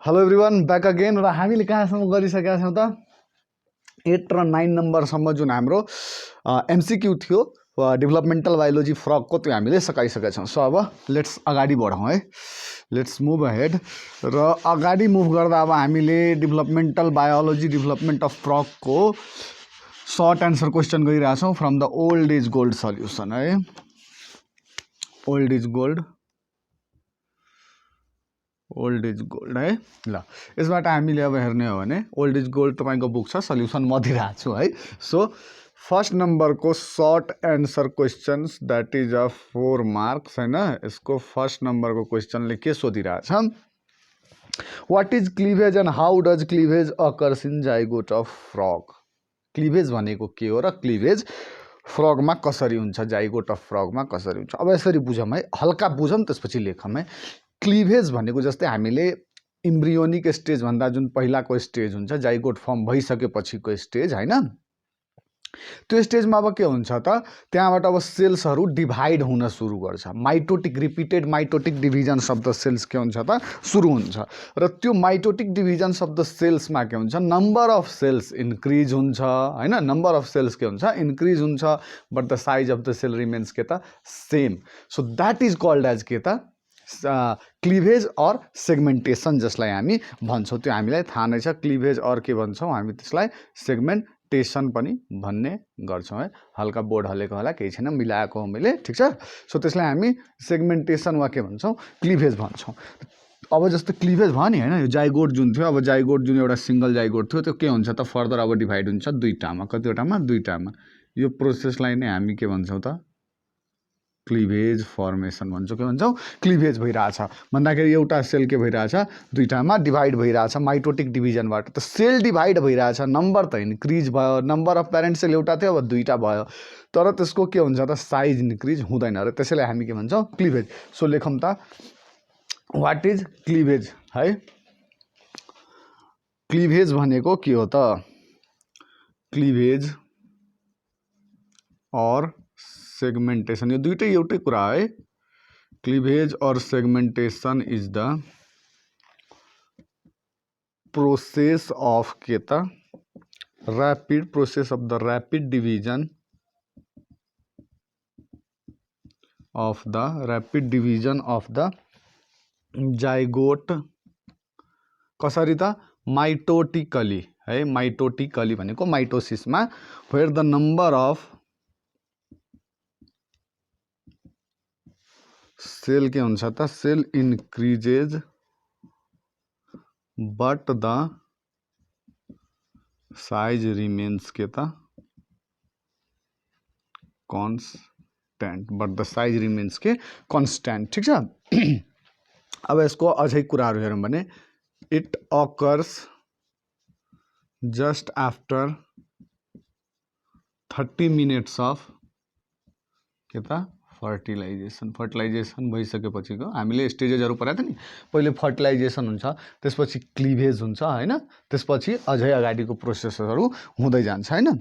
Hello everyone, back again. र हामीले कहाँसम्म गरिसकेका छौँ त 8 र 9 नम्बरसम्म जुन हाम्रो एमसीक्यू थियो डेभलपमेन्टल बायोलोजी फ्रगको त्यो हामीले सकाइसकेका छौँ। सो अब लेट्स अगाडि बढौँ है, लेट्स मुभ अहेड। र अगाडि मुभ गर्दा अब हामीले डेभलपमेन्टल बायोलोजी डेभलपमेन्ट अफ फ्रगको सर्ट एन्सर क्वेसन गरिरहेछौँ from the old is gold solution है। ओल्ड इज गोल्ड है ल। यसबाट हामीले अब हेर्ने हो भने ओल्ड इज गोल्ड तपाईँको बुक छ, सल्युसन म दिइरहेको छु है। सो फर्स्ट नम्बरको short answer questions that is a 4 marks होइन। यसको फर्स्ट नम्बरको क्वेसनले के सोधिरहेछ, what is cleavage and how does cleavage occurs in zygote of frog. Cleavage भनेको के हो र क्लिभेज फ्रगमा कसरी हुन्छ, जाइगोट अफ फ्रगमा कसरी हुन्छ। अब यसरी बुझौँ है, हल्का बुझौँ त्यसपछि लेखौँ है। क्लिभेज भनेको जस्तै हामीले इम्ब्रियोनिक स्टेज भन्दा जुन पहिलाको स्टेज हुन्छ, जाइगोट फर्म भइसकेपछिको स्टेज होइन, त्यो स्टेजमा अब के हुन्छ त, त्यहाँबाट अब सेल्सहरू डिभाइड हुन सुरु गर्छ। Mitotic repeated mitotic divisions of the cells के हुन्छ त सुरु हुन्छ। र त्यो माइटोटिक डिभिजन्स अफ द सेल्समा के हुन्छ, नम्बर अफ सेल्स इन्क्रिज हुन्छ होइन। नम्बर अफ सेल्स के हुन्छ, इन्क्रिज हुन्छ, but the size of the cell remains के त same. So that is called as के त क्लिभेज अर सेगमेन्टेसन, जसलाई हामी भन्छौँ। त्यो हामीलाई थाहा नै छ, क्लिभेज अर के भन्छौँ हामी त्यसलाई सेगमेन्टेसन पनि भन्ने गर्छौँ है। हल्का बोर्ड हलेको होला, केही छैन, मिलाएको हो मैले, ठिक छ। सो त्यसलाई हामी सेगमेन्टेसन वा के भन्छौँ, क्लिभेज भन्छौँ। अब जस्तो क्लिभेज भयो नि होइन, यो जाइगोट जुन थियो, अब जाइगोट जुन एउटा सिङ्गल जाइगोट थियो त्यो के हुन्छ त फर्दर अब डिभाइड हुन्छ दुईवटामा। कतिवटामा? दुईवटामा। यो प्रोसेसलाई नै हामी के भन्छौँ त क्लिभेज फर्मेसन भन्छौँ। के भन्छौँ? क्लिभेज भइरहेछ भन्दाखेरि एउटा सेल के भइरहेछ, दुईवटामा डिभाइड भइरहेछ माइटोटिक डिभिजनबाट। त सेल डिभाइड भइरहेछ, नम्बर त इन्क्रिज भयो, नम्बर अफ प्यारेन्ट सेल एउटा थियो अब दुईवटा भयो, तर त्यसको के हुन्छ त साइज इन्क्रिज हुँदैन। र त्यसैलाई हामी के भन्छौँ, क्लिभेज। सो लेखौँ त, वाट इज क्लिभेज है। क्लिभेज भनेको के हो त, क्लिभेज और सेगमेन्टेसन, यो दुइटै एउटै कुरा है। Cleavage or segmentation is the process of के त rapid process of the rapid division of the zygote. कसरी त? माइटोटिकली है। माइटोटिकली भनेको माइटोसिसमा, where the number of cell के हुन्छ त cell increases but the size remains के त constant, but the size remains के कन्स्ट्यान्ट, ठिक छ। अब यसको अझै कुराहरू हेरौँ भने it occurs just after 30 minutes of के त फर्टिलाइजेसन भइसकेपछिको हामीले स्टेजेसहरू पढाएको थियो नि। पहिले फर्टिलाइजेसन हुन्छ, त्यसपछि क्लिभेज हुन्छ होइन, त्यसपछि अझै अगाडिको प्रोसेसहरू हुँदै जान्छ होइन।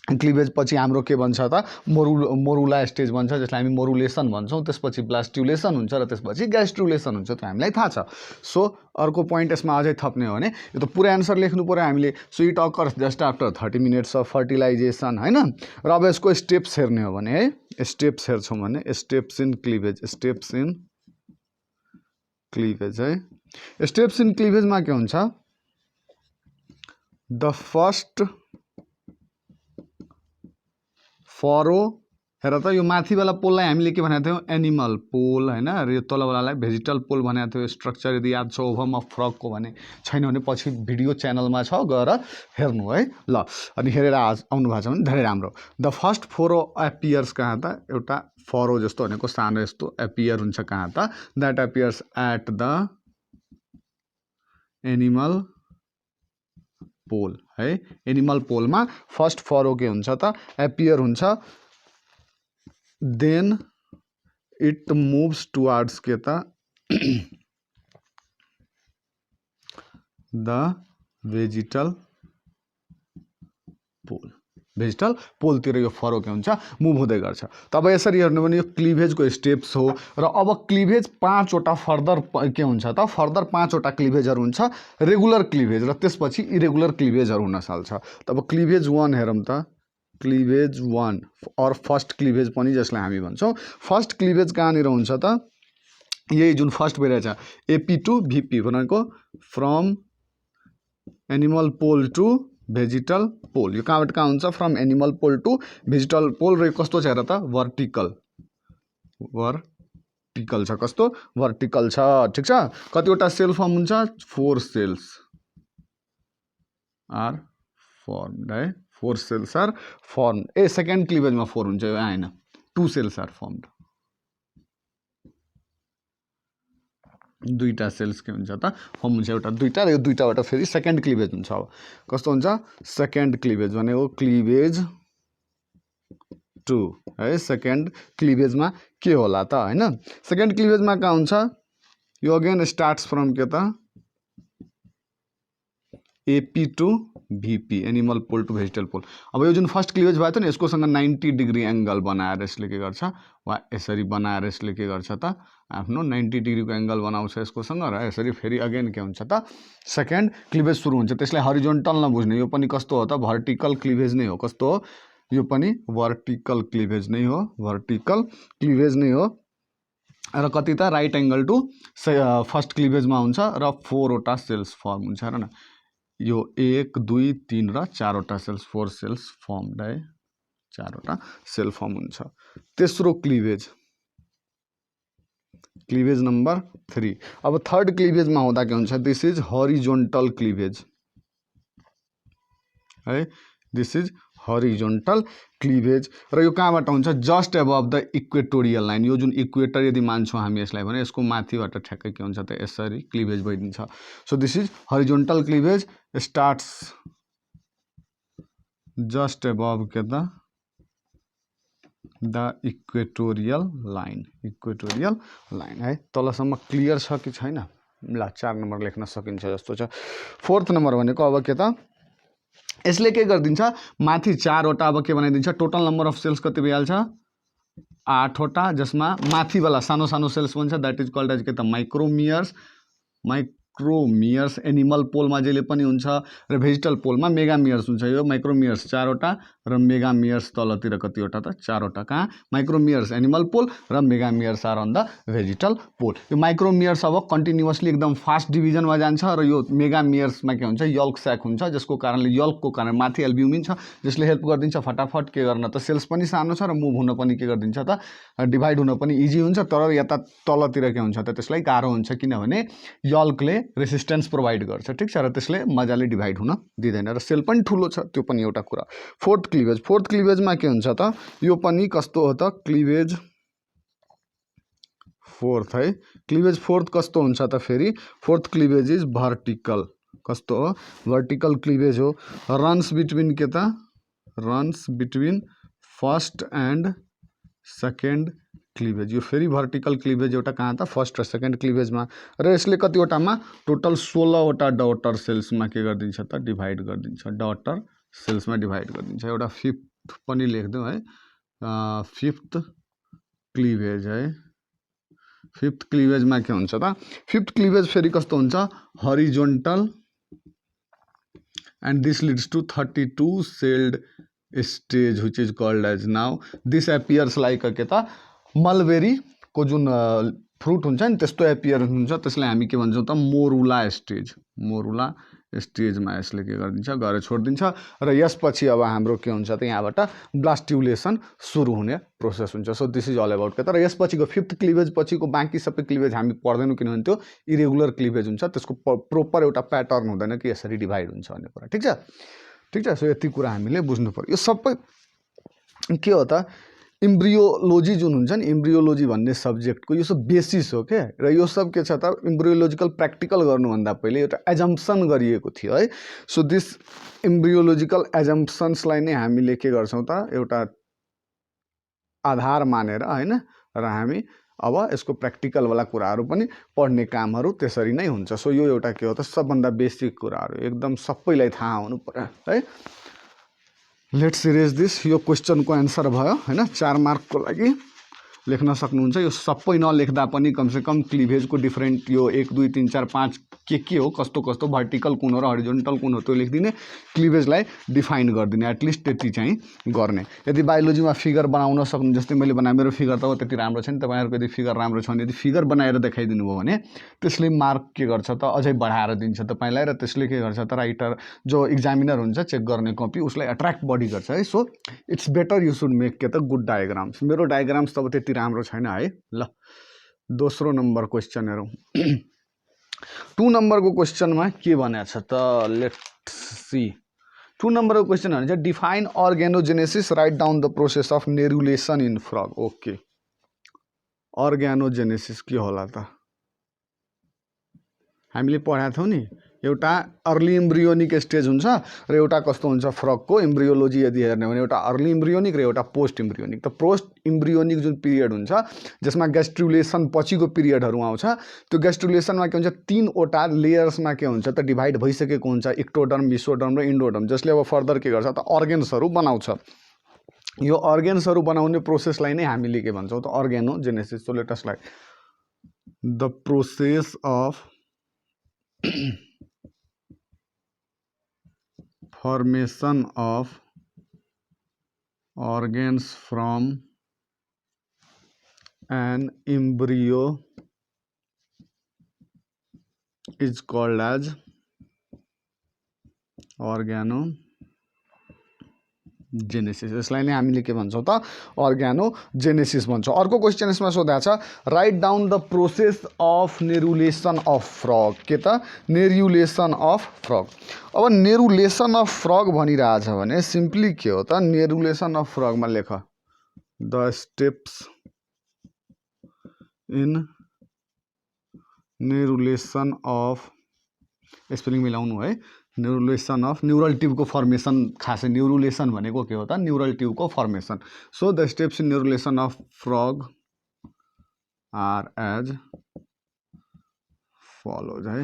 क्लिभेज पछि हाम्रो के भन्छ त मोरुला स्टेज भन्छ, जसलाई हामी मोरुलेसन भन्छौँ। त्यसपछि ब्लास्ट्युलेसन हुन्छ र त्यसपछि ग्यास्ट्रुलेसन हुन्छ, त्यो हामीलाई थाहा छ। सो अर्को पोइन्ट यसमा अझै थप्ने हो भने यो त पुरै एन्सर लेख्नु पऱ्यो हामीले। So it occurs just after 30 minutes of fertilisation होइन। र अब यसको स्टेप्स हेर्ने हो भने है, स्टेप्स हेर्छौँ भने स्टेप्स इन क्लिभेज, स्टेप्स इन क्लिभेज है। स्टेप्स इन क्लिभेजमा के हुन्छ, द फर्स्ट फरो, हेर त यो माथिवाला पोललाई हामीले के भनेको थियौँ, एनिमल पोल होइन। र यो तलवालालाई भेजिटल पोल भनेको थियो। स्ट्रक्चर यदि याद छ ओभम अफ फ्रगको भने, छैन भने पछि भिडियो च्यानलमा छ, गएर हेर्नु है ल। अनि हेरेर आउनु भएको छ भने धेरै राम्रो। द फर्स्ट फोरो एपियर्स कहाँ त, एउटा फरो जस्तो भनेको सानो यस्तो एपियर हुन्छ कहाँ त, that appears at the animal pole है। एनिमल पोलमा फर्स्ट फरो के हुन्छ त एपियर हुन्छ, देन इट मुभ्स टुवार्ड्स के त द भेजिटल पोल। भेजिटल पोलतिर यो फरो के हुन्छ मुभ हुँदै गर्छ। त अब यसरी हेर्नु भने यो क्लिभेजको स्टेप्स हो र अब क्लिभेज 5 वटा फर्दर के हुन्छ त फर्दर 5 वटा क्लिभेजहरू हुन्छ रेगुलर क्लिभेज र त्यसपछि इरेगुलर क्लिभेजहरू हुन सक्छ। त अब क्लिभेज 1 हेरौँ त क्लिभेज 1 और फर्स्ट क्लिभेज पनि जसलाई हामी भन्छौँ फर्स्ट क्लिभेज कहाँनिर हुन्छ त यही जुन फर्स्ट भइरहेछ एपी टु भिपी भनेको from animal pole to vegetal पोल। यो कहाँबाट कहाँ हुन्छ from animal pole to vegetal पोल र यो कस्तो छ हेर त वर्टिकल छ कस्तो वर्टिकल छ ठीक छ। कतिवटा सेल फर्म हुन्छ 4 सेल्स आर फर्मड है 4 cells are form a second क्लिभेजमा 4 हुन्छ यो आएन 2 सेल्स आर फर्मड दुईटा सेल्स के हुन्छ त फर्म हुन्छ एउटा दुईटा र यो दुईटाबाट फेरि सेकेन्ड क्लिभेज हुन्छ। अब कस्तो हुन्छ सेकेन्ड क्लिभेज भनेको क्लिभेज 2 है सेकेन्ड क्लिभेजमा के होला त हैन सेकेन्ड क्लिभेजमा कहाँ हुन्छ यो अगेन स्टार्ट्स फ्रम के त AP to VP animal pole to vegetal pole. अब यो जुन फर्स्ट क्लिभेज भयो त नि यसकोसँग 90 डिग्री एंगल बनाएर यसले के गर्छ वा यसरी बनाएर यसले के गर्छ त आफ्नो 90 डिग्रीको एंगल बनाउँछ यसकोसँग र यसरी फेरि अगेन के हुन्छ त सेकेन्ड क्लिभेज सुरु हुन्छ। त्यसलाई हरिजोन्टल नबुझ्ने यो पनि कस्तो हो त भर्टिकल क्लिभेज नै हो। कस्तो हो यो पनि वर्टिकल क्लिभेज नै हो वर्टिकल क्लिभेज नै हो र कति त राइट एंगल टु फर्स्ट क्लिभेजमा हुन्छ र 4 वटा सेल्स फर्म हुन्छ हेर न यो 1 2 3 र 4 वटा सेल्स 4 सेल्स फर्मड है 4 वटा सेल फर्म हुन्छ। तेस्रो क्लिभेज क्लिभेज नंबर 3। अब थर्ड क्लिभेजमा हुँदा के हुन्छ दिस इज हरिजोन्टल क्लिभेज है दिस इज हरिजोन्टल क्लिभेज र यो कहाँबाट हुन्छ जस्ट अबभ द इक्वेटोरियल लाइन। यो जुन इक्वेटर यदि मान्छौँ हामी यसलाई भने यसको माथिबाट ठ्याक्कै के हुन्छ त यसरी क्लिभेज भइदिन्छ। So this is horizontal cleavage starts just above के द इक्वेटोरियल लाइन है तलसम्म क्लियर छ कि छैन ल 4 नम्बर लेख्न सकिन्छ जस्तो छ। फोर्थ नम्बर भनेको अब के त यसले के गरिदिन्छ माथि 4 वटा अब के बनाइदिन्छ टोटल नम्बर अफ सेल्स कति भइहाल्छ 8 वटा जसमा माथिवाला सानो सानो सेल्स भन्छ दैट इज कल्ड एज के त माइक्रोमियर्स एनिमल पोलमा जहिले पनि हुन्छ र भेजिटल पोलमा मेगामियर्स हुन्छ। यो माइक्रोमियर्स 4 वटा र मेगामियर्स तलतिर कतिवटा त 4 वटा कहाँ माइक्रोमियर्स एनिमल पोल र मेगामियर्स आर अन द भेजिटल पोल। यो माइक्रोमियर्स अब कन्टिन्युअसली एकदम फास्ट डिभिजनमा जान्छ र यो मेगामियर्समा के हुन्छ यल्क स्याक हुन्छ जसको कारणले यल्कको कारण माथि एल्ब्युमिन छ जसले हेल्प गरिदिन्छ फटाफट के गर्न त सेल्स पनि सानो छ र मुभ हुन पनि के गरिदिन्छ त डिभाइड हुन पनि इजी हुन्छ तर यता तलतिर के हुन्छ त त्यसलाई गाह्रो हुन्छ किनभने यल्कले रेसिस्टेन्स प्रोभाइड गर्छ ठीक छ र त्यसले मजाले डिभाइड हुन दिँदैन र सेल पनि ठुलो छ त्यो पनि एउटा कुरा। फोर्थ क्लिभेजमा के हुन्छ त यो पनि कस्तो हो त क्लिभेज फोर्थ है क्लिभेज फोर्थ कस्तो हुन्छ त फेरि फोर्थ क्लिभेज इज भर्टिकल कस्तो हो भर्टिकल क्लिभेज हो रन्स बिट्विन के त runs between first and second cleavage. यो फेरि भर्टिकल क्लिभेज एउटा कहाँ त फर्स्ट र सेकेन्ड क्लिभेजमा र यसले कतिवटामा टोटल 16 वटा डटर सेल्समा के गरिदिन्छ त डिभाइड गरिदिन्छ डटर सेल्समा डिभाइड गरिदिन्छ। एउटा फिफ्थ पनि लेख्दिउँ है फिफ्थ क्लिभेज है फिफ्थ क्लिभेजमा के हुन्छ त फिफ्थ क्लिभेज फेरि कस्तो हुन्छ horizontal and this leads to 32 celled stage which is called as now this appears like के त मलबेरी को जुन फ्रुट हुन्छ नि त्यस्तो एपियरेन्स हुन्छ त्यसलाई हामी के भन्छौँ त मोरुला स्टेजमा यसले के गरिदिन्छ गएर छोडिदिन्छ र यसपछि अब हाम्रो के हुन्छ त यहाँबाट ब्लास्ट्युलेसन सुरु हुने प्रोसेस हुन्छ। So this is all about के त र यसपछिको फिफ्थ क्लिभेज पछिको बाँकी सबै क्लिभेज हामी पढ्दैनौँ किनभने त्यो इरेगुलर क्लिभेज हुन्छ त्यसको प्रोपर एउटा प्याटर्न हुँदैन कि यसरी डिभाइड हुन्छ भन्ने कुरा ठीक छ। सो यति कुरा हामीले बुझ्नु पर्यो। यो सबै के हो त इम्ब्रियोलोजी जुन हुन्छ नि इम्ब्रियोलोजी भन्ने सब्जेक्टको यो सब बेसिस हो के र यो सब के छ त इम्ब्रियोलोजिकल प्र्याक्टिकल गर्नुभन्दा पहिले एउटा एजम्पसन गरिएको थियो है। सो दिस इम्ब्रियोलोजिकल एजम्पसन्सलाई नै हामीले के गर्छौँ त एउटा आधार मानेर हैन र हामी अब यसको प्र्याक्टिकलवाला कुराहरू पनि पढ्ने कामहरू त्यसरी नै हुन्छ। सो यो एउटा के हो त सबभन्दा बेसिक कुराहरू एकदम सबैलाई थाहा हुनु पर्यो है। Let's erase this. यो क्वेश्चनको आन्सर भयो हैन। 4 मार्कको लागि लेख्न सक्नुहुन्छ। यो सबै नलेख्दा पनि कमसेकम क्लिभेजको डिफरेन्ट यो 1 2 3 4 5 के हो, कस्तो कस्तो भर्टिकल कुन हो र हरिजोन्टल कुन हो त्यो लेखिदिने, क्लिभेजलाई डिफाइन गरिदिने, एटलिस्ट त्यति चाहिँ गर्ने। यदि बायोलोजीमा फिगर बनाउन सक्नु, जस्तै मैले बनाएँ, मेरो फिगर त त्यति राम्रो छैन, तपाईँहरूको यदि फिगर राम्रो छ भने यदि फिगर बनाएर देखाइदिनु भयो भने त्यसले मार्क के गर्छ त अझै बढाएर दिन्छ तपाईँलाई, र त्यसले के गर्छ त राइटर जो इक्जामिनर हुन्छ चेक गर्ने कपी उसलाई एट्र्याक्ट बढी गर्छ है। So it's better you should make के त गुड डायग्राम्स। मेरो डायग्राम्स त अब त्यति राम्रो छैन है। ल दोस्रो नम्बर क्वेश्चन हेरौँ। 2 नम्बरको क्वेश्चनमा के भनेको छ त, लेट्स सी। 2 नम्बरको क्वेश्चन भने चाहिँ define organogenesis, right down the process of neurulation in frog. Okay, organogenesis के होला त? हामीले पढाएको थियौँ नि, एउटा अर्ली इम्ब्रियोनिक स्टेज हुन्छ र एउटा कस्तो हुन्छ फ्रगको इम्ब्रियोलोजी यदि हेर्ने भने एउटा अर्ली इम्ब्रियोनिक र एउटा पोस्ट इम्ब्रियोनिक। त पोस्ट इम्ब्रियोनिक जुन पिरियड हुन्छ जसमा गैस्ट्रुलेसन पछिको पिरियडहरू आउँछ, त्यो गैस्ट्रुलेसनमा के हुन्छ 3वटा लेयर्समा के हुन्छ त डिभाइड भइसकेको हुन्छ, इक्टोडर्म, मेसोडर्म र इन्डोडर्म, जसले अब फर्दर के गर्छ त अर्गेन्सहरू बनाउँछ। यो अर्गेन्सहरू बनाउने प्रोसेसलाई नै हामीले के भन्छौँ त organogenesis. So let us like the process of formation of organs from an embryo is called as organogenesis। यसलाई नै हामीले के भन्छौँ त अर्ग्यानोजेनेसिस भन्छौँ। अर्को क्वेश्चन यसमा सोधेको छ right down the process of neurulation of frog. के त नेरुलेसन अफ फ्रग। अब नेरुलेसन अफ फ्रग भनिरहेछ भने सिम्पली के हो त, नेरुलेसन अफ फ्रगमा लेख the steps in neurulation of, spelling मिलाउनु है, न्यूरुलेसन अफ न्यूरल ट्यूब को फर्मेसन। खासै न्यूरुलेसन भनेको के हो त न्यूरल ट्यूब को formation. So the steps in neurulation of frog are as follows है।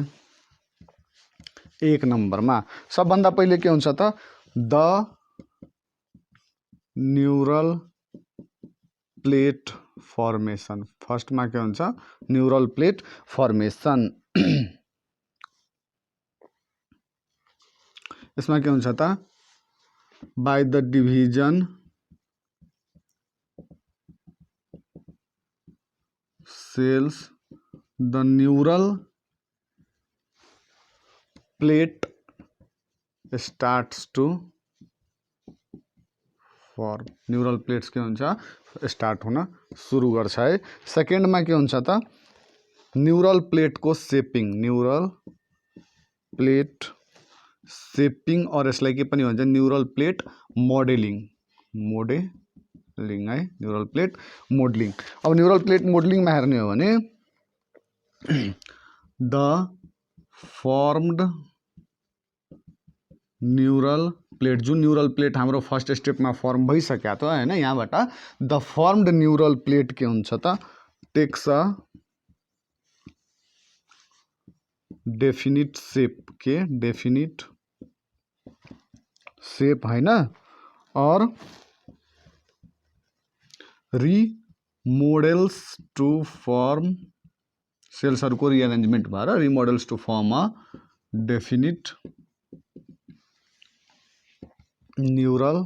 1 नम्बरमा सबभन्दा पहिले के हुन्छ त द न्यूरल प्लेट फर्मेसन। फर्स्टमा के हुन्छ न्यूरल प्लेट फर्मेसन। यसमा के हुन्छ त by the division cells the neural plate starts to form. Neural plates के हुन्छ स्टार्ट हुन सुरु गर्छ है। सेकेन्डमा के हुन्छ त न्यूरल प्लेट को सेपिङ, न्यूरल प्लेट सेपिङ, और यसलाई के पनि भन्छ न्यूरल प्लेट मोडेलिङ, मोडेलिङ है, न्यूरल प्लेट मोडलिङ। अब न्यूरल प्लेट मोडलिङमा हेर्ने हो भने द फर्मड न्यूरल प्लेट, जुन न्यूरल प्लेट हाम्रो फर्स्ट स्टेपमा फर्म भइसक्यो त हैन, यहाँबाट द फर्मड न्यूरल प्लेट के हुन्छ त टेक्स अ डेफिनिट शेप, के डेफिनिट शेप हैन, और रिमोडेल्स टू फर्म, सेल्सहरूको रिअरेन्जमेन्ट भएर remodels to form a definite neural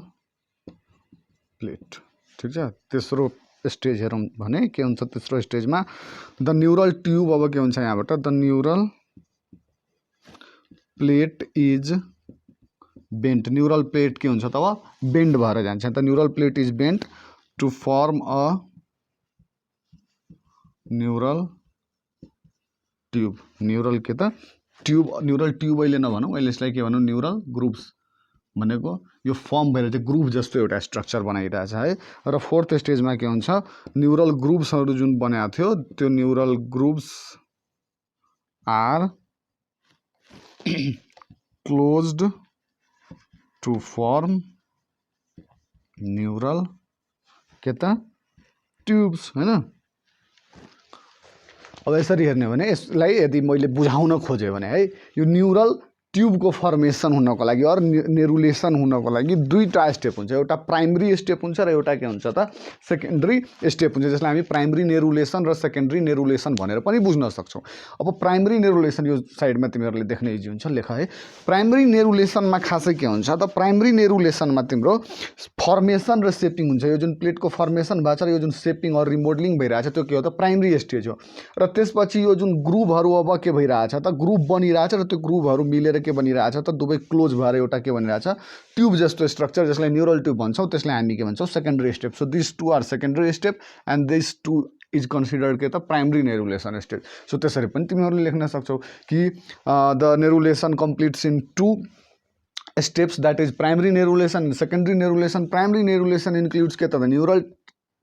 plate. ठीक छ। तेस्रो स्टेज हेरौँ भने के हुन्छ तेस्रो स्टेजमा द न्यूरल ट्यूब। अब के हुन्छ यहाँबाट the neural plate is bent. Neural plate के हुन्छ त अब बेन्ड भएर जान्छ। The neural plate is bent to form a neural tube. Neural के त ट्यूब, न्यूरल ट्यूब अहिले नभनौँ, अहिले यसलाई के भनौँ न्यूरल ग्रुप्स भनेको यो फर्म भएर चाहिँ ग्रुप जस्तो एउटा स्ट्रक्चर बनाइरहेछ है। र फोर्थ स्टेजमा के हुन्छ न्यूरल ग्रुप्सहरू जुन बनाएको थियो त्यो neural groups are closed to form neural के त ट्यूब्स हैन। अब यसरी हेर्ने भने यसलाई यदि मैले बुझाउन खोजेँ भने है यो न्यूरल ट्युबको फर्मेसन हुनको लागि अर नेरुलेसन हुनको लागि दुईटा स्टेप हुन्छ, एउटा प्राइमरी स्टेप हुन्छ र एउटा के हुन्छ त सेकेन्डरी स्टेप हुन्छ, जसलाई हामी प्राइमरी नेरुलेसन र सेकेन्डरी नेरुलेसन भनेर पनि बुझ्न सक्छौँ। अब प्राइमरी नेरुलेसन यो साइडमा तिमीहरूले देख्न इजी हुन्छ, लेख है। प्राइमरी नेरुलेसनमा खासै के हुन्छ त प्राइमरी नेरुलेसनमा तिम्रो फर्मेसन र सेपिङ हुन्छ। यो जुन प्लेटको फर्मेसन भएको छ र यो जुन सेपिङ अर रिमोडलिङ भइरहेछ त्यो के हो त प्राइमरी स्टेज हो। र त्यसपछि यो जुन ग्रुभहरू अब के भइरहेछ त ग्रुभ बनिरहेछ र त्यो ग्रुभहरू मिलेर के बनिरहेछ त दुवै क्लोज भएर एउटा के बनिरहेछ ट्युब जस्तो स्ट्रक्चर, जसलाई न्युरल ट्युब भन्छौँ, त्यसलाई हामी के भन्छौँ secondary step. So this two are secondary step and this two is considered के त प्राइमरी नेरुलेसन स्टेज। सो त्यसरी पनि तिमीहरूले लेख्न सक्छौ कि the neurulation completes in two steps, that is primary nerulation and secondary nerulation. Primary nerulation includes के त neural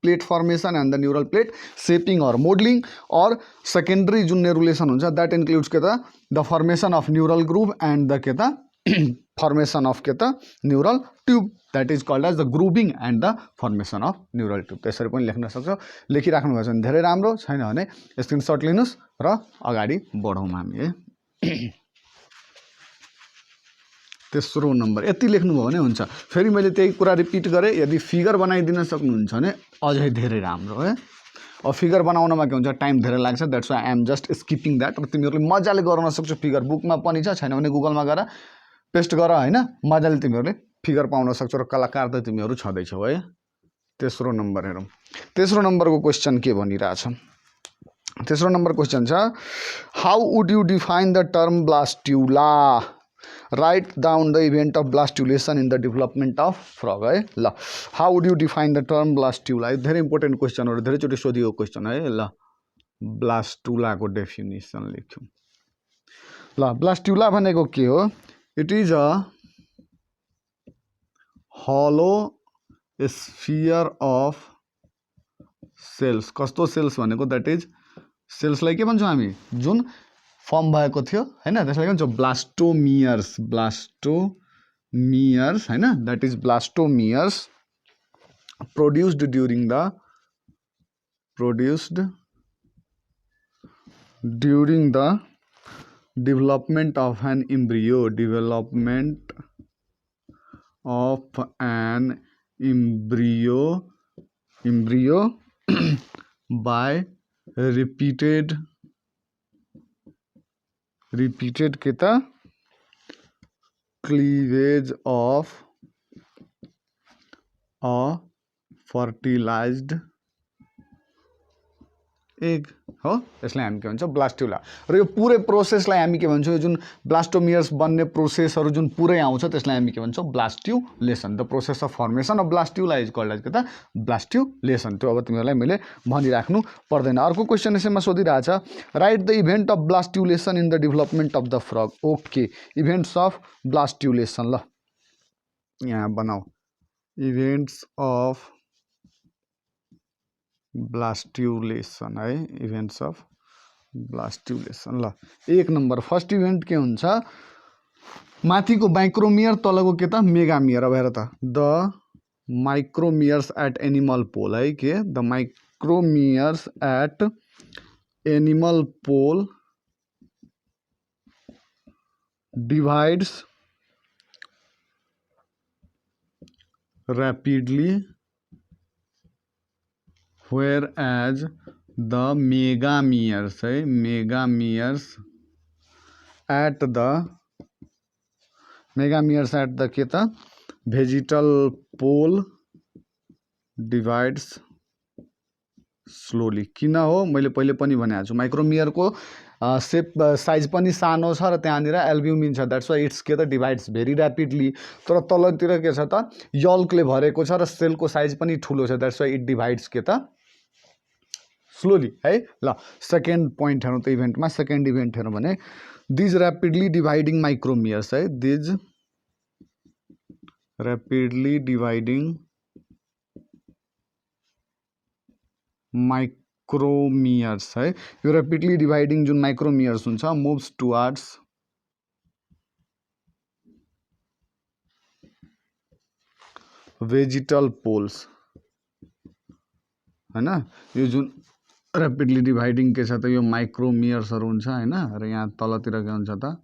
plate formation and the neural plate shaping or modeling, or secondary जुन nerulation हुन्छ that includes के त the formation of neural groove and the के त formation of के त neural tube, that is called as the grooving and the formation of neural tube. त्यसरी पनि लेख्न सक्छौ। लेखिराख्नु भएको छ भने धेरै राम्रो, छैन भने स्क्रिनशट लिनुस् र अगाडि बढौँ हामी है। तेस्रो नम्बर यति लेख्नुभयो भने हुन्छ। फेरि मैले त्यही कुरा रिपिट गरेँ, यदि फिगर बनाइदिन सक्नुहुन्छ भने अझै धेरै राम्रो है। अब फिगर बनाउनमा के हुन्छ टाइम धेरै लाग्छ, that's why I am just skipping that. र तिमीहरूले मजाले गर्न सक्छौ, फिगर बुकमा पनि छ, छैन भने गुगलमा गएर पेस्ट गर होइन, मजाले तिमीहरूले फिगर पाउन सक्छौ र कलाकार त तिमीहरू छँदैछौ है। तेस्रो नम्बर हेरौँ। तेस्रो नम्बरको क्वेसन के भनिरहेछ। तेस्रो नम्बर क्वेसन छ how would you define the term blastula, write down the event of blastulation in the development of frog है। ल how would you define the term blastula, यो धेरै इम्पोर्टेन्ट क्वेसनहरू धेरैचोटि सोधिएको क्वेसन है। ल ब्लास्टुलाको डेफिनेसन लेख्यौँ। ल ब्लास्ट्युला भनेको के हो? It is a hollow sphere of cells. कस्तो सेल्स भनेको द्याट इज सेल्सलाई के भन्छौँ हामी जुन फर्म भएको थियो हैन, त्यसलाई के भन्छौँ ब्लास्टोमियर्स। ब्लास्टोमियर्स हैन, that is blastomeres produced during the development of an embryo, development of an embryo by repeated के त cleavage of a fertilized egg हो, यसलाई हामी के भन्छौँ ब्लास्ट्युला। र यो पुरै प्रोसेसलाई हामी के भन्छौँ, यो जुन ब्लास्टोमियर्स बन्ने प्रोसेसहरू जुन पुरै आउँछ त्यसलाई हामी के भन्छौँ blastulation. The process of formation of blastula is called as के त ब्लास्ट्युलेसन। त्यो अब तिमीहरूलाई मैले भनिराख्नु पर्दैन। अर्को क्वेसन यसैमा सोधिरहेछ write the event of blastulation in the development of the frog. Okay, events of blastulation. ल यहाँ बनाऊ इभेन्ट्स अफ ब्लास्ट्युलेसन है, इभेन्ट्स अफ ब्लास्ट्युलेसन। ल एक नम्बर फर्स्ट इभेन्ट के हुन्छ, माथिको माइक्रोमियर तलको के त मेगामियर। अब हेर त the micromeres at animal pole है, के the micromeres at animal pole divides rapidly whereas the megameres है, megameres at the के त vegetal pole divides slowly। किन हो मैले पहिले पनि भनेको छु, माइक्रोमियरको सेप साइज पनि सानो छ र त्यहाँनिर एल्ब्युमिन छ, द्याट्स वाइ इट्स के त डिभाइड्स भेरी ऱ्यापिडली। तर तलतिर के छ त यल्कले भरेको छ र सेलको साइज पनि ठुलो छ, द्याट्स वाइ इट डिभाइड्स के त स्लोली है। ल सेकेन्ड पोइन्ट हेरौँ त इभेन्टमा। सेकेन्ड इभेन्ट हेरौँ भने दिज ऱ्यापिडली डिभाइडिङ माइक्रोमियर्स है, दिज ऱ्यापिडली डिभाइडिङ माइक्रोमियर्स है, यो ऱ्यापिडली डिभाइडिङ जुन माइक्रोमियर्स हुन्छ मुभ्स टुवार्ड्स भेजिटल पोल्स हैन। यो जुन ऱ्यापिडली डिभाइडिङ के छ त यो माइक्रोमियर्सहरू हुन्छ हैन, र यहाँ तलतिर के हुन्छ त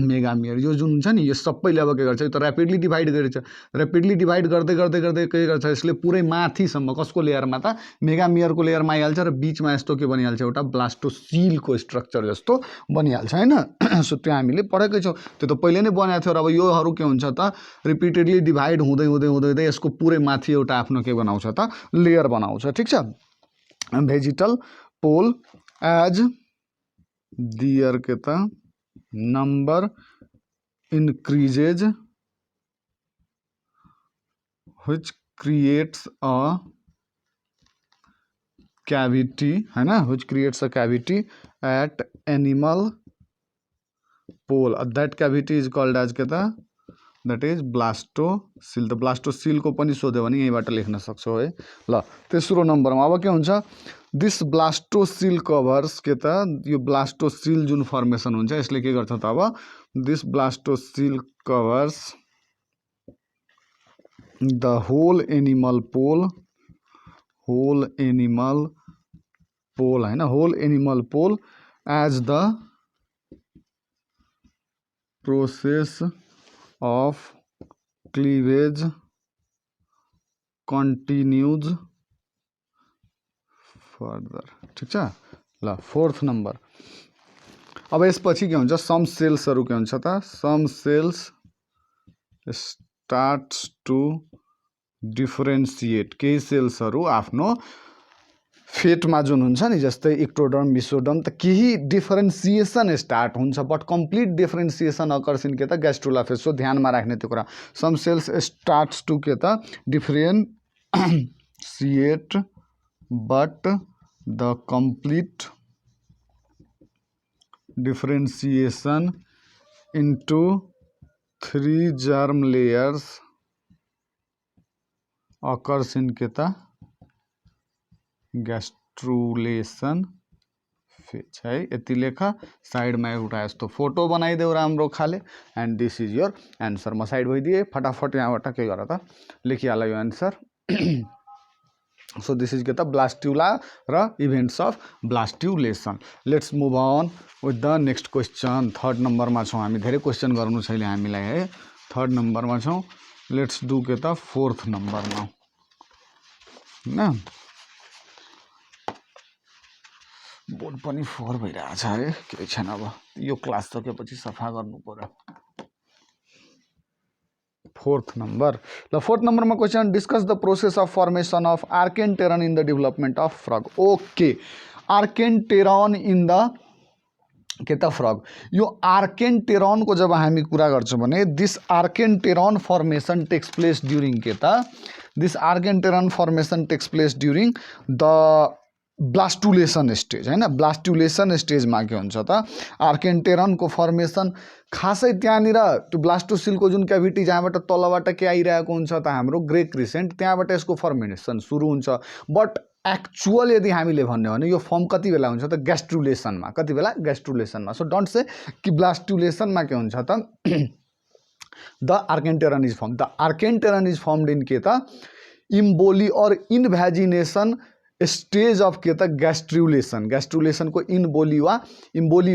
मेगामियर यो जुन हुन्छ नि यो सबैले अब के गर्छ यो त ऱ्यापिडली डिभाइड गरेछ ऱ्यापिडली डिभाइड गर्दै गर्दै गर्दै के गर्छ यसले पुरै माथिसम्म कसको लेयरमा त मेगामियरको लेयरमा आइहाल्छ र बिचमा यस्तो के बनिहाल्छ एउटा ब्लास्टोसिलको स्ट्रक्चर जस्तो बनिहाल्छ हैन सो त्यो हामीले पढेकै छौँ त्यो त पहिले नै बनाएको थियो र अब योहरू के हुन्छ त रिपिटेडली डिभाइड हुँदै हुँदै हुँदै हुँदै यसको पुरै माथि एउटा आफ्नो के बनाउँछ त लेयर बनाउँछ ठिक छ भेजिटल पोल एज दियर के त number increases which creates a cavity है ना which creates a cavity at animal pole that cavity is called as के त that is blastocyst त blastocyst को पनि सोध्यो भने यहीँबाट लेख्न सक्छौ है ल तेस्रो नम्बरमा अब के हुन्छ दिस ब्लास्टोसिल कभर्स के त यो ब्लास्टोसिल जुन फर्मेसन हुन्छ यसले के गर्छ त अब this blastocoel covers the whole animal pole हैन whole animal pole as the process of cleavage continues further ठिक छ ल फोर्थ नम्बर अब यसपछि के हुन्छ सम सेल्सहरु के हुन्छ त some cells starts to differentiate केही सेल्सहरु आफ्नो फेटमा जुन हुन्छ नि जस्तै इक्टोडर्म मिसोडर्म त केही डिफरेन्सिएसन स्टार्ट हुन्छ but complete differentiation occurs in के त ग्यास्ट्रुला फेज सो ध्यानमा राख्ने त्यो कुरा सम सेल्स स्टार्ट्स टु के त differentiate but the complete differentiation into 3 germ layers occurs in keta gastrulation phase है यति लेखा साइडमा एउटा यस्तो फोटो बनाइदेऊ राम्रो खाले and this is your answer म साइड भइदिए फटाफट यहाँबाट के गर त लेखिहाल यो answer So this is get the blastula ra events of blastulation. Let's move on with the next question. Third number मा छौं हामी धेरै क्वेशन गर्नु छ अहिले हामीलाई है थर्ड नम्बर मा छौं लेट्स डू के त फोर्थ नम्बर मा हैन बोर्ड पनि 4 भइरहेछ अरे के छैन अब यो क्लास सकेपछि सफा गर्नु पर्यो fourth number the fourth number ma question discuss the process of formation of archenteron in the development of frog okay archenteron in the के त फ्रग यो आर्केन्टेरन को जब हामी कुरा गर्छौं भने this archenteron formation takes place during के त this archenteron formation takes place during the blastulation stage हैन ब्लास्टुलेसन स्टेज मा के हुन्छ त आर्केन्टेरन को फर्मेसन खासै त्यहाँनिर त्यो ब्लास्टोसिल को जुन क्याभिटी जहाँबाट तलबाट के आइरहेको हुन्छ त हाम्रो ग्रे क्रिसेन्ट त्यहाँबाट यसको फर्मेसन सुरु हुन्छ बट एक्चुअल यदि हामीले भन्ने भने यो फर्म कति बेला हुन्छ त ग्यास्ट्रुलेसनमा कति बेला ग्यास्ट्रुलेसनमा सो डोन्ट से कि ब्लास्टुलेसनमा के हुन्छ त the archenteron is form the archenteron is formed in के त इम्बोली और इनभ्याजिनेसन स्टेज अफ के त ग्यास्ट्रुलेसन को इम्बोली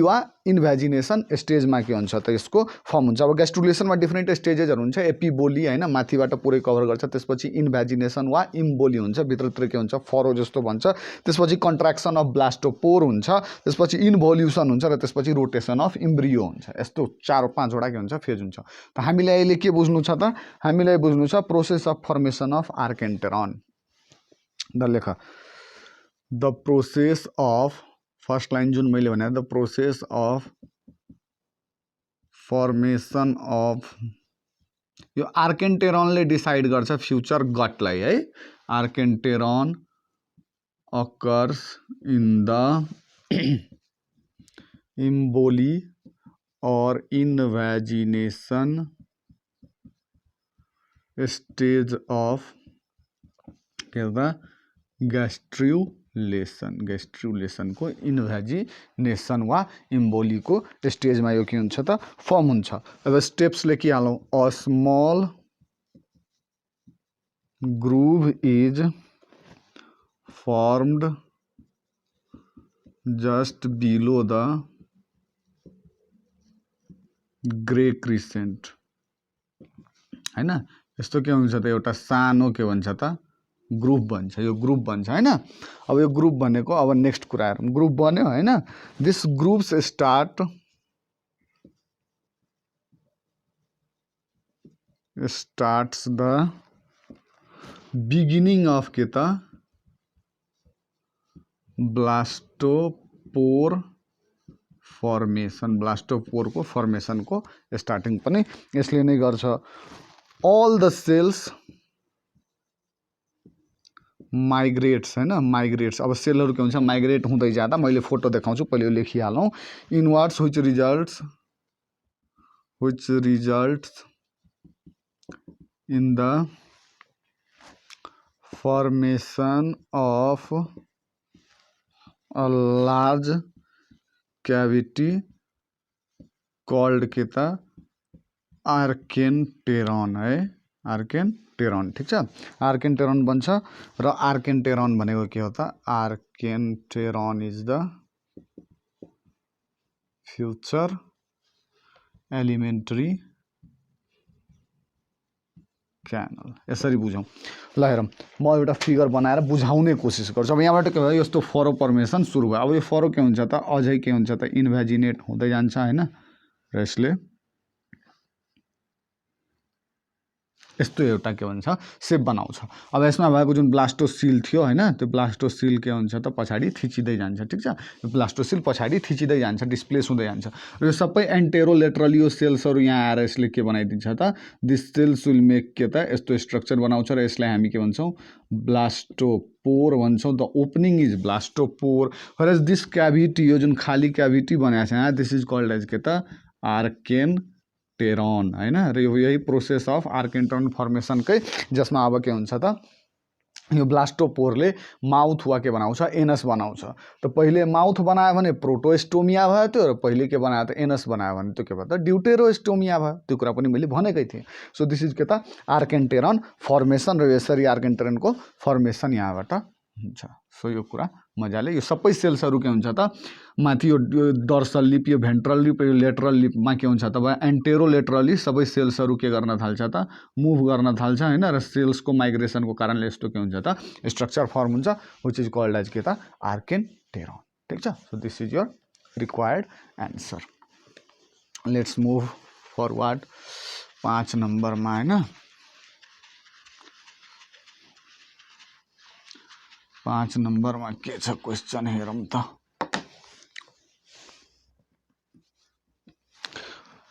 वा इनभ्याजिनेसन स्टेज मा के हुन्छ त यसको फर्म हुन्छ अब ग्यास्ट्रुलेसन मा डिफरेंट स्टेजेसहरु हुन्छ एपिबोली हैन माथिबाट पुरै कभर गर्छ त्यसपछि इनभ्याजिनेसन वा इम्बोली हुन्छ भित्रतिर के हुन्छ फरो जस्तो भन्छ त्यसपछि कन्ट्राक्सन अफ ब्लास्टोपोर हुन्छ त्यसपछि इन्भोल्युसन हुन्छ र त्यसपछि रोटेसन अफ इम्ब्रियो हुन्छ यस्तो 4-5 वटा के हुन्छ फेज हुन्छ त हामीलाई अहिले के बुझ्नु छ त हामीलाई बुझ्नु छ process of formation of archenteron the लेख the process of first line जुन मैले भने the process of formation of यो आर्केन्टेरनले डिसाइड गर्छ फ्युचर गटलाई है आर्केन्टेरन occurs in the इम्बोली or invagination stage of गैस्ट्रुलेसन को इन्भ्याजिनेसन वा इम्बोली को स्टेज मा यो के हुन्छ त फर्म हुन्छ अब स्टेप्स लेखिहालौं a small groove is formed just below the grey crescent हैन। यस्तो के हुन्छ त एउटा सानो के भन्छ त ग्रुप भन्छ, यो ग्रुप भन्छ हैन। अब यो ग्रुप भनेको अब नेक्स्ट कुरा हेरौँ, ग्रुप बन्यो हैन। This groups starts the beginning of के त ब्लास्टोपोर फर्मेसन, ब्लास्टोपोरको फर्मेसनको स्टार्टिङ पनि यसले नै गर्छ। ऑल द सेल्स माइग्रेट्स हैन, माइग्रेट्स। अब सेलहरू के हुन्छ माइग्रेट हुँदै जाँदा, मैले फोटो देखाउँछु पहिले यो लेखिहालौँ। Inwards which results in the formation of a large cavity called के त आर्केन्टेरन है, आर्केन्टेरन। ठीक छ, आर्केन्टेरन बन्छ। र आर्केन्टेरन भनेको के हो त, archenteron is the future alimentary channel. यसरी बुझौँ ल। हेरौँ म एउटा फिगर बनाएर बुझाउने कोसिस गर्छु। अब यहाँबाट के भयो, यस्तो फरो फर्मेसन सुरु भयो। अब यो फरो के हुन्छ त अझै के हुन्छ त इन्भ्याजिनेट हुँदै जान्छ हैन। र यसले यस्तो एउटा के भन्छ सेप बनाउँछ। अब यसमा भएको जुन ब्लास्टोसिल थियो हैन, त्यो ब्लास्टोसिल के हुन्छ त पछाडि थिचिँदै जान्छ। ठीक छ, यो ब्लास्टोसिल पछाडि थिचिँदै जान्छ, डिस्प्लेस हुँदै जान्छ। र यो सबै एन्टेरोलेटरल यो सेल्सहरू यहाँ आएर यसले के बनाइदिन्छ त, दिस सेल्स विल मेक के त यस्तो स्ट्रक्चर बनाउँछ। र यसलाई हामी के भन्छौँ, ब्लास्टोपोर भन्छौँ। The opening is blastopore. Whereas this cavity, यो जुन खाली क्याभिटी बनाएको छ यहाँ, दिस इज कल्ड एज के त आर्केन्टेरन हैन। र यही प्रोसेस अफ आर्केन्टेरन फर्मेसनकै जसमा अब के हुन्छ त यो ब्लास्टोपोरले माउथ वा के बनाउँछ, एनस बनाउँछ। त पहिले माउथ बनायो भने प्रोटोस्टोमिया भयो त्यो, र पहिले के बनायो त एनस बनायो भने त्यो के भयो त ड्युटेरोस्टोमिया भयो। त्यो कुरा पनि मैले भनेकै थिएँ। सो दिस इज के त आर्केन्टेरन फर्मेसन। र यसरी आर्केन्टेरनको फर्मेसन यहाँबाट हुन्छ। सो यो कुरा मजाले, यो सबै सेल्सहरू के हुन्छ त माथि यो डर्सल लिप, यो भेन्ट्रल लिप, यो लेटरल लिपमा के हुन्छ त एन्टेरोलेटरली सबै सेल्सहरू के गर्न थाल्छ त मुभ गर्न थाल्छ हैन। र सेल्सको माइग्रेसनको कारणले यस्तो के हुन्छ त स्ट्रक्चर फर्म हुन्छ, व्हिच इज कल्ड एज के त आर्केन्टेरन। ठीक छ, so this is your required answer. Let's move forward 5 नम्बरमा हैन। 5 नम्बरमा के छ क्वेसन हेरौँ त।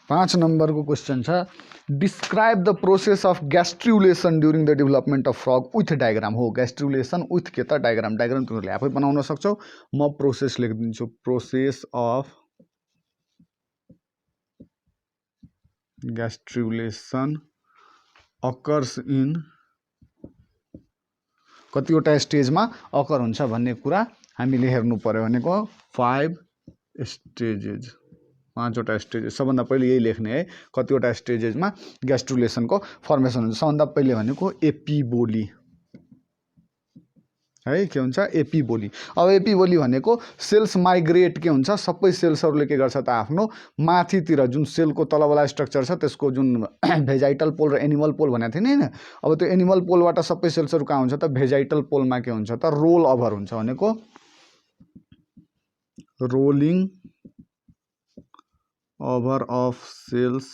5 नम्बरको क्वेसन छ, describe the process of gastrulation during the development of frog with diagram. हो, ग्यास्ट्रुलेसन विथ के त डायग्राम। डायग्राम तिमीहरूले आफै बनाउन सक्छौ, म प्रोसेस लेखिदिन्छु। Process of gastrulation occurs in कतिवटा स्टेजमा अकर हुन्छ भन्ने कुरा हामीले हेर्नु पर्यो। भनेको 5 स्टेजेस, 5वटा स्टेजेस। सबभन्दा पहिले यही लेख्ने है, कतिवटा स्टेजेसमा ग्यास्ट्रुलेसनको फर्मेसन हुन्छ। सबभन्दा पहिले भनेको एपिबोली है, के हुन्छ एपिबोली। अब एपिबोली भनेको सेल्स माइग्रेट के हुन्छ, सबै सेल्सहरूले के गर्छ त आफ्नो माथितिर जुन सेलको तलवाला स्ट्रक्चर छ त्यसको जुन भेजाइटल पोल र एनिमल पोल भनेको थिएँ नि हैन। अब त्यो एनिमल पोलबाट सबै सेल्सहरू कहाँ हुन्छ त भेजाइटल पोलमा के हुन्छ त रोल ओभर हुन्छ। भनेको rolling over of cells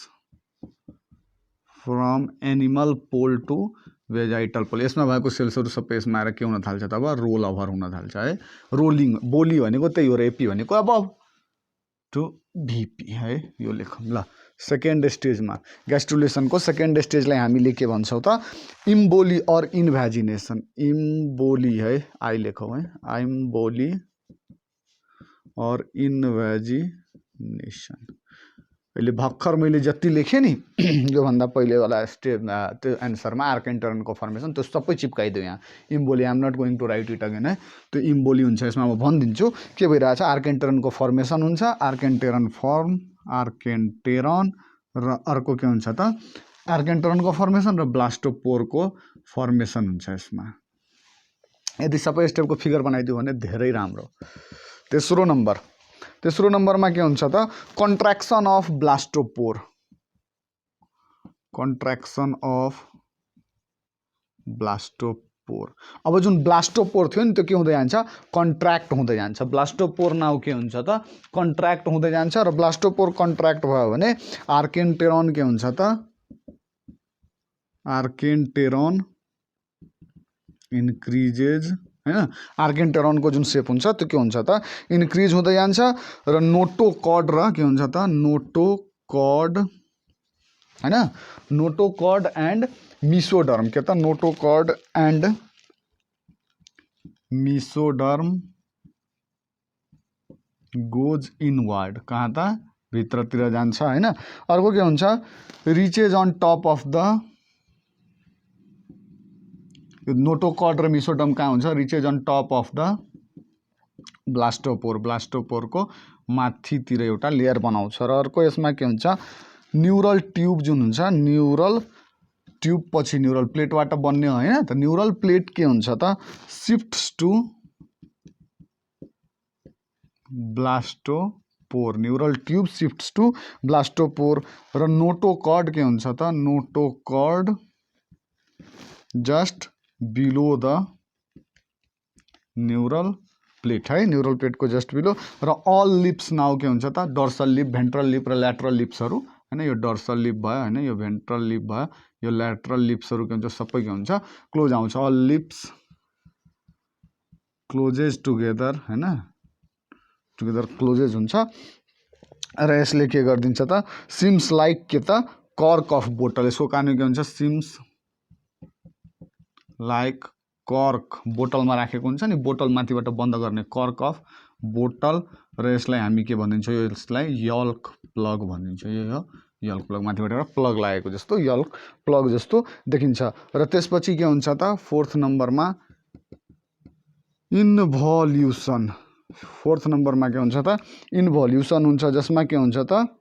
from animal pole to vegetal pole. यसमा भएको सेल्सहरू सबै यसमा आएर के हुन थाल्छ त अब रोल ओभर हुन थाल्छ है। रोलिङ बोली भनेको त्यही हो, र एपी भनेको अब टु भिपी है, यो लेखौँ ल। सेकेन्ड स्टेजमा ग्यास्ट्रुलेसनको सेकेन्ड स्टेजलाई हामीले के भन्छौँ त इम्बोली अर इन्भ्याजिनेसन। इम्बोली है, आई लेखौँ है, इम्बोली अर इन्भ्याजिनेसन। अहिले भर्खर मैले जति लेखेँ नि योभन्दा पहिलेवाला स्टेज त्यो एन्सरमा आर्केन्टेरनको फर्मेसन त्यो सबै चिप्काइदियो यहाँ। Emboly, I am not going to write it again है। त्यो इम्बोली हुन्छ, यसमा म भनिदिन्छु के भइरहेछ। आर्केन्टेरनको फर्मेसन हुन्छ, आर्केन्टेरन फर्म, आर्केन्टेरन, र अर्को के हुन्छ त आर्केन्टेरनको फर्मेसन र ब्लास्टोपोरको फर्मेसन हुन्छ यसमा। यदि सबै स्टेपको फिगर बनाइदियो भने धेरै राम्रो। तेस्रो नम्बर, तेस्रो नम्बरमा के हुन्छ त contraction of blastopore, contraction of blastopore. अब जुन ब्लास्टोपोर थियो नि त्यो के हुँदै जान्छ कन्ट्र्याक्ट हुँदै जान्छ। ब्लास्टोपोर नाउ के हुन्छ त कन्ट्र्याक्ट हुँदै जान्छ र ब्लास्टोपोर कन्ट्र्याक्ट भयो भने आर्केन्टेरन के हुन्छ त आर्केन्टेरन इन्क्रिजेज हैन। आर्केन्टेरनको जुन सेप हुन्छ त्यो के हुन्छ त इन्क्रिज हुँदै जान्छ र नोटोकॉड र के हुन्छ त नोटोकॉड हैन नोटोकॉड एन्ड मिसोडर्म के त notochord and mesoderm goes inward कहाँ त भित्रतिर जान्छ हैन। अर्को के हुन्छ reaches on top of the notochord र मिसोडर्म कहाँ हुन्छ reaches on top of the blastopore, ब्लास्टोपोरको माथितिर एउटा लेयर बनाउँछ। र अर्को यसमा के हुन्छ न्यूरल ट्यूब जुन हुन्छ न्यूरल ट्यूब पछि न्यूरल प्लेटबाट बन्ने हो हैन। त न्यूरल प्लेट के हुन्छ त shifts to blastopore, neural tube shifts to blastopore र नोटोकॉड के हुन्छ त notochord just below the neural plate है, न्यूरल प्लेट को जस्ट बिलो। र अल लिप्स नाउ के हुन्छ त डर्सल लिप, भेन्ट्रल लिप र ल्याटरल लिप्सहरु हैन। यो डर्सल लिप भयो हैन, यो भेन्ट्रल लिप भयो, यो ल्याटरल लिप्सहरु के हुन्छ सबै के हुन्छ क्लोज आउँछ। अल लिप्स क्लोजेज टुगेदर हैन, टुगेदर क्लोजेज हुन्छ। र यसले के गर्दिन्छ त सिम्स लाइक के त कर्क अफ बोटल, यसको कारण के हुन्छ सिम्स लाइक कर्क, बोटलमा राखेको हुन्छ नि बोटल माथिबाट बन्द गर्ने कर्क अफ बोटल। र यसलाई हामी के भनिन्छ यसलाई यल्क प्लग भनिन्छ। यो हो यल्क प्लग, माथिबाट एउटा प्लग लागेको जस्तो यल्क प्लग जस्तो देखिन्छ। र त्यसपछि के हुन्छ त फोर्थ नम्बरमा इन्भोल्युसन, फोर्थ नम्बरमा के हुन्छ त इन्भोल्युसन हुन्छ जसमा के हुन्छ त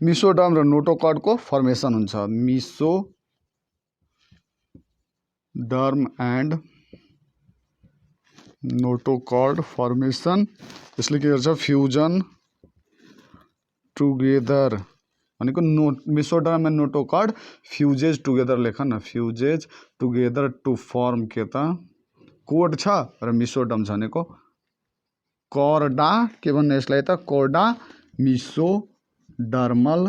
मिसोडर्म र नोटोकॉडको फर्मेसन हुन्छ। मिसोडर्म एन्ड नोटोकॉड फर्मेसन, यसले के गर्छ फ्युजन टुगेदर भनेको मिसोडर्म एन्ड नोटोकॉड फ्युजेज टुगेदर लेख न, फ्युजेज टुगेदर टु फर्म के त कोड छ र मिसोडर्म छ भनेको कर्डा के भन्ने यसलाई त कोर्डा मिसोडर्मल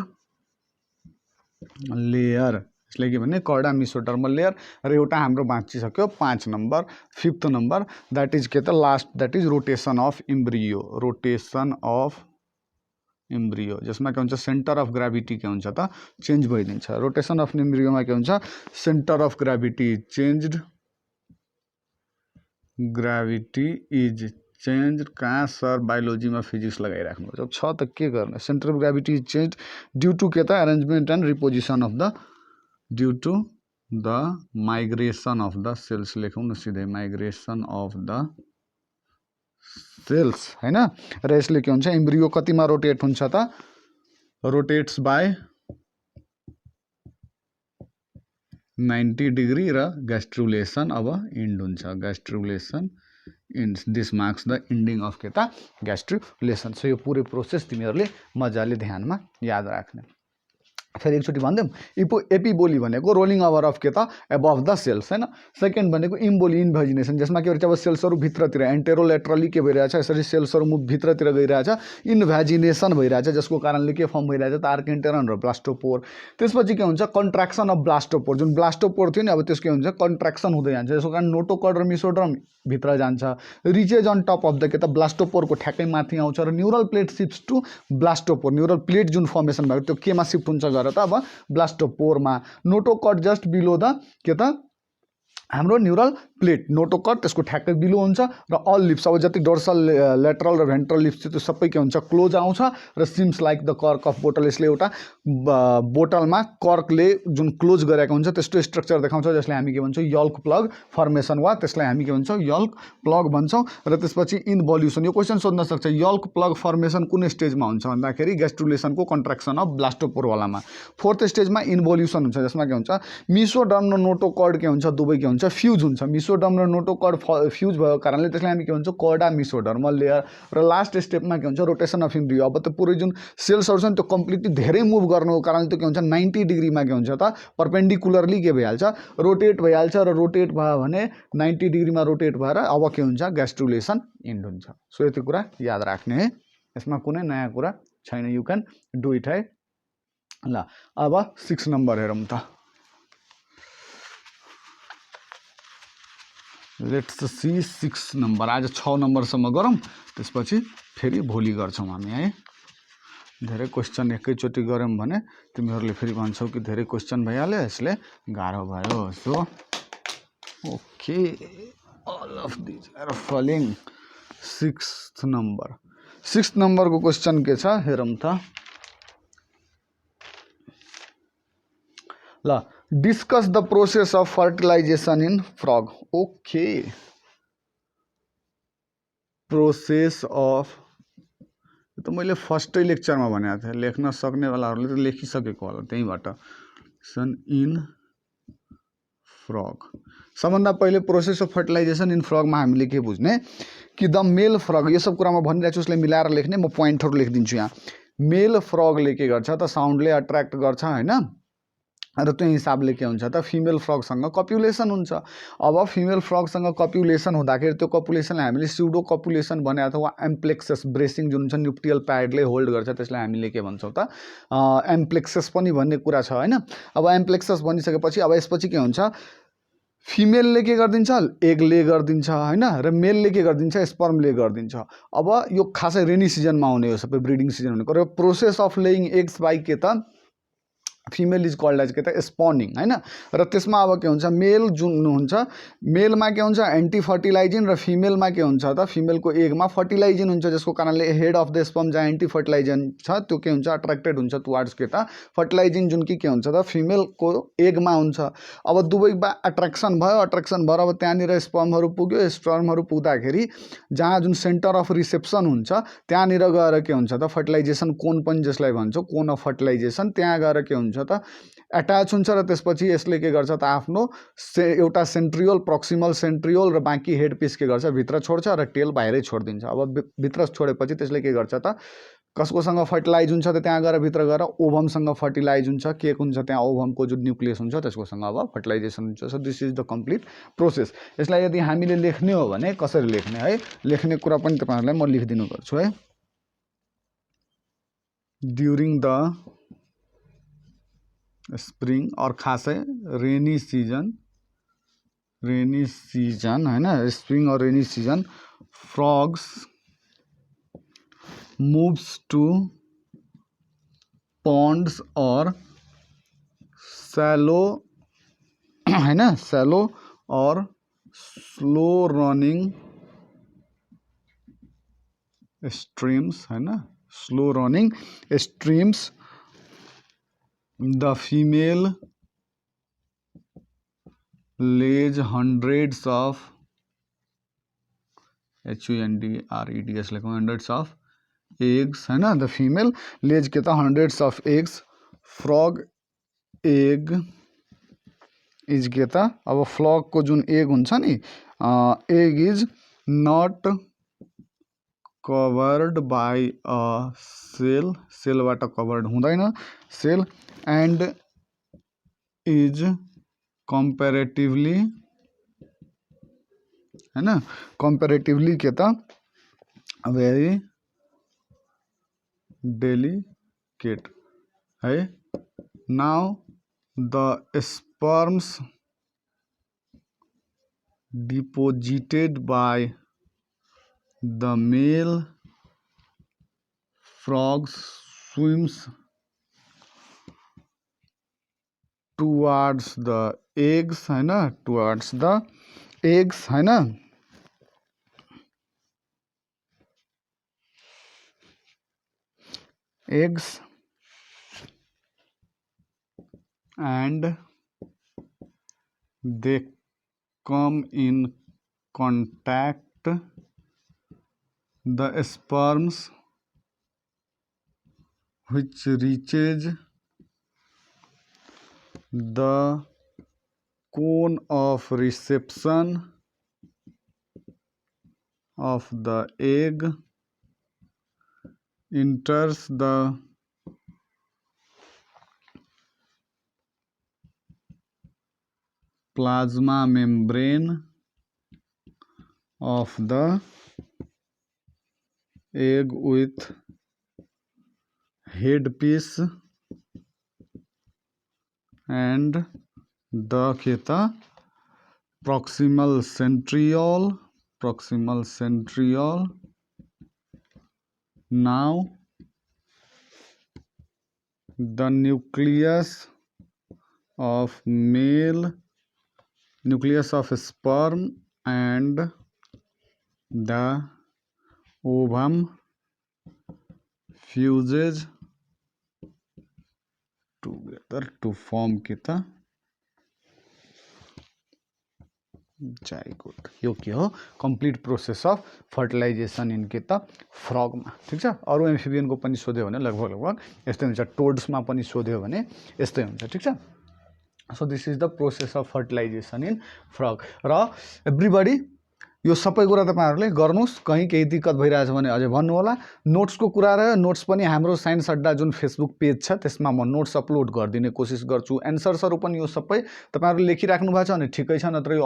लेयर, यसले के भन्ने कर्डा मिसोडर्मल लेयर। र एउटा हाम्रो बाँचिसक्यो 5 number. Fifth number that is के त last that is rotation of embryo, rotation of embryo जसमा के हुन्छ सेन्टर अफ ग्राभिटी के हुन्छ त चेन्ज भइदिन्छ। रोटेसन अफ इम्ब्रियोमा के हुन्छ centre of gravity changed, gravity is change कहाँ सर बायोलोजीमा फिजिक्स लगाइराख्नु छ त के गर्ने। Centre of gravity is change due to के त arrangement and reposition of the, due to the migration of the cells लेखौँ न सिधै माइग्रेसन अफ द सेल्स हैन। र यसले के हुन्छ इम्ब्रियो कतिमा रोटेट हुन्छ त रोटेट्स बाई 90 डिग्री र ग्यास्ट्रुलेसन अब इन्ड हुन्छ, gastrulation end, this marks the ending of के त ग्यास्ट्रुलेसन। सो यो पुरै प्रोसेस तिमीहरूले मजाले ध्यानमा याद राख्ने। फेरि एकचोटि भनिदिउँ एपिबोली भनेको रोलिङ ओभर अफ के त एबभ द सेल्स हैन। सेकेन्ड भनेको इम्बोली इन्भेजिनेसन जसमा के भन्छ अब सेल्सहरू भित्रतिर एन्टेरोलेटरली के भइरहेछ यसरी सेल्सहरू मुभ भित्रतिर गइरहेछ, इन्भेजिनेसन भइरहेछ जसको कारणले के फर्म भइरहेछ त आर्केन्टेरन र ब्लास्टोपोर। त्यसपछि के हुन्छ कन्ट्र्याक्सन अफ ब्लास्टोपोर, जुन ब्लास्टोपोर थियो नि अब त्यसको के हुन्छ कन्ट्र्याक्सन हुँदै जान्छ जसको कारण नोटोकॉड र मिसोडर्म भित्र जान्छ। Reaches on top of the के त ब्लास्टोपोरको ठ्याक्कै माथि आउँछ र neural plate shifts to blastopore, neural plate जुन फर्मेसन भएको त्यो केमा शिफ्ट हुन्छ गएर त अब ब्लास्टोपोरमा। नोटोकॉड जस्ट बिलो द के त हाम्रो न्यूरल प्लेट, नोटोकॉड त्यसको ठ्याक्कै बिलो हुन्छ र अल लिप्स अब जति डोर्सल लेटरल र भेन्ट्रल लिप्स त्यो सबै के हुन्छ क्लोज आउँछ र सिम्स लाइक द कर्क अफ बोटल, यसले एउटा बोटलमा कर्कले जुन क्लोज गरेको हुन्छ त्यस्तो स्ट्रक्चर देखाउँछ जसले हामी के भन्छौँ यल्क प्लग फर्मेसन वा त्यसलाई हामी के भन्छौँ यल्क प्लग भन्छौँ। र त्यसपछि इन्भोल्युसन, यो क्वेसन सोध्न सक्छ यल्क प्लग फर्मेसन कुन स्टेजमा हुन्छ भन्दाखेरि ग्यास्ट्रुलेसनको कन्ट्र्याक्सन अफ ब्लास्टोपोरवालामा। फोर्थ स्टेजमा इन्भोल्युसन हुन्छ जसमा के हुन्छ मिसोडर्म र नोटोकॉड के हुन्छ दुवै के हुन्छ हुन्छ फ्युज हुन्छ मिसोडर्म र नोटोकर्ड फ्युज भएको कारणले त्यसलाई हामी के भन्छौँ कर्डा मिसोडर्मल लेयर र लास्ट स्टेपमा के हुन्छ रोटेसन अफ इम्ब्रियो अब त पुरै जुन सेल्सहरू छ नि त्यो कम्प्लिटली धेरै मुभ गर्नुको कारणले त्यो के हुन्छ 90 डिग्रीमा के हुन्छ त पर्पेन्डिकुलरली के भइहाल्छ रोटेट भइहाल्छ र रोटेट भयो भने 90 डिग्रीमा रोटेट भएर अब के हुन्छ ग्यास्ट्रुलेसन इन्ड हुन्छ सो यति कुरा याद राख्ने है यसमा कुनै नयाँ कुरा छैन यु क्यान डु इट है ल अब 6 नम्बर हेरौँ त लेट्स सी 6 नम्बर आज 6 नम्बरसम्म गरौँ त्यसपछि फेरि भोलि गर्छौँ हामी है धेरै क्वेसन एकैचोटि गऱ्यौँ भने तिमीहरूले फेरि भन्छौ कि धेरै क्वेसन भइहाल्यो यसले गाह्रो भयो so okay all of these are following 6th number 6th नम्बरको क्वेसन के छ हेरौँ त ल discuss the process of fertilisation in frog okay process of त मैले फर्स्टै लेक्चरमा भनेको थिएँ लेख्न सक्नेवालाहरूले त लेखिसकेको होला त्यहीँबाट सन इन फ्रग सबभन्दा पहिले प्रोसेस अफ फर्टिलाइजेसन इन फ्रगमा हामीले के बुझ्ने कि द मेल फ्रग यो सब कुरा म भनिरहेको छु उसलाई मिलाएर लेख्ने म पोइन्टहरू लेखिदिन्छु यहाँ मेल फ्रगले के गर्छ त साउन्डले अट्र्याक्ट गर्छ होइन र त्यो हिसाबले के हुन्छ त फिमेल फ्रगसँग कपुलेसन हुन्छ अब फिमेल फ्रगसँग कपुलेसन हुँदाखेरि त्यो कपुलेसनलाई हामीले स्युडो कपुलेसन भने अथवा एम्प्लेक्सस ब्रेसिङ जुन छ न्युक्टियल प्याडले होल्ड गर्छ त्यसलाई हामीले के भन्छौँ त एम्प्लेक्सस पनि भन्ने कुरा छ होइन अब एम्प्लेक्सस भनिसकेपछि अब यसपछि के हुन्छ फिमेलले के गरिदिन्छ एग ले गरिदिन्छ होइन र मेलले के गरिदिन्छ स्पर्म ले गरिदिन्छ अब यो खासै रेनी सिजनमा आउने हो सबै ब्रिडिङ सिजन भनेको र process of laying eggs by के त फिमेल इज कल्ड एज के त स्पनिङ होइन र त्यसमा अब के हुन्छ मेल जुन हुन्छ मेलमा के हुन्छ एन्टी फर्टिलाइजिन र फिमेलमा के हुन्छ त फिमेलको एगमा फर्टिलाइजिन हुन्छ जसको कारणले हेड अफ द स्पर्म जहाँ एन्टी फर्टिलाइजिन छ त्यो के हुन्छ अट्र्याक्टेड हुन्छ टुवार्ड्स के त फर्टिलाइजिन जुन कि के हुन्छ त फिमेलको एगमा हुन्छ अब दुवैमा अट्र्याक्सन भएर अब त्यहाँनिर स्पर्महरू पुग्यो स्पर्महरू पुग्दाखेरि जहाँ जुन सेन्टर अफ रिसेप्सन हुन्छ त्यहाँनिर गएर के हुन्छ त फर्टिलाइजेसन कोन पनि जसलाई भन्छौँ कोन अफ फर्टिलाइजेसन त्यहाँ गएर के हुन्छ त एट्याच हुन्छ र त्यसपछि यसले के गर्छ त आफ्नो एउटा सेन्ट्रियोल प्रक्सिमल सेन्ट्रियोल र बाँकी हेड पिस के गर्छ भित्र छोड्छ र टेल बाहिरै छोडिदिन्छ अब भित्र छोडेपछि त्यसले के गर्छ त कसकोसँग फर्टिलाइज हुन्छ त त्यहाँ गएर भित्र गएर ओभमसँग फर्टिलाइज हुन्छ केक हुन्छ त्यहाँ ओभमको जुन न्युक्लियस हुन्छ त्यसकोसँग अब फर्टिलाइजेसन हुन्छ so this is the complete process यसलाई यदि हामीले लेख्ने हो भने कसरी लेख्ने है लेख्ने कुरा पनि तपाईँहरूलाई म लेखिदिनु गर्छु है ड्युरिङ द स्प्रिङ और खासै रेनी सिजन होइन spring or rainy season frogs moves to ponds or shallow है ना shallow or slow running streams है ना slow running streams the female lays hundreds of hundreds लेखो hundreds of eggs है ना the female lays के था hundreds of eggs frog egg is के था अब फ्रॉग को जुन एग हुन्छ नि egg is not covered by a shell सेलबाट कवर्ड हुँदैन सेल एन्ड इज कम्पेरेटिभली हैन कम्पेरेटिभली के त भेरी delicate है now the sperms deposited by the male frogs swims towards the eggs है ना towards the eggs है ना eggs and they come in contact the sperms which reaches the cone of reception of the egg enters the plasma membrane of the egg with headpiece and the proximal centriole. Now the nucleus of sperm and the ovum fuses together to form zygote. यो के हो complete process of fertilisation in फ्रगमा। ठिक छ। अरू एम्फिबियनको पनि सोध्यो भने लगभग यस्तै हुन्छ। टोड्समा पनि सोध्यो भने यस्तै हुन्छ। ठिक छ। So this is the process of fertilisation in frog. र एभ्रीबडी यो सबै कुरा तपाईहरुले गर्नुस्। कहीं केही दिक्कत भइरहेछ भने अझै भन्नु होला। नोट्सको कुरा रह्यो। नोट्स पनि हाम्रो साइन्स अड्डा जुन फेसबुक पेज छ त्यसमा म नोट्स अपलोड गरिदिने कोसिस गर्छु। एन्सर्सहरु पनि यो सबै तपाईहरुले लेखिराख्नु भएको छ भने ठिकै छ, नत्र यो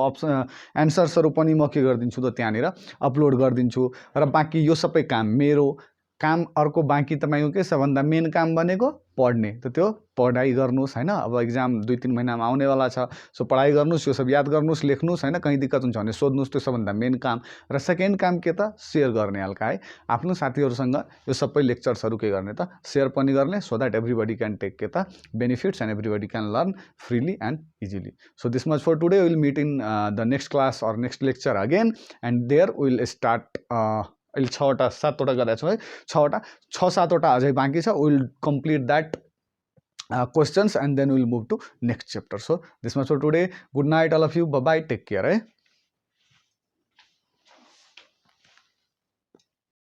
एन्सर्सहरु पनि म के गर्दिन्छु त त्यहाँनिर अपलोड गरिदिन्छु। र बाँकी यो सबै काम मेरो काम अर्को बाँकी तपाईको के छ भन्दा मेन काम भनेको पढ्ने। त त्यो पढाइ गर्नुस् हैन। अब एक्जाम 2-3 महिनामा आउनेवाला छ। सो पढाइ गर्नुस्, यो सब याद गर्नुस्, लेख्नुस् हैन। कहीं दिक्कत हुन्छ भने सोध्नुस्। त्यो सबभन्दा मेन काम। र सेकेन्ड काम के त शेयर गर्ने हल्का है। आफ्नो साथीहरुसँग यो सबै लेक्चर्सहरु के गर्ने त शेयर पनि गर्ने, so that everybody can take के त benefits and everybody can learn freely and easily. So this much for today. We will meet in the next class or next lecture again and there we will start अहिले 6वटा 7वटा गरेको छु है। 6-7वटा अझै बाँकी छ। We will complete that questions and then we'll move to next chapter. So this much for today. Good night all of you. Bye bye. Take care.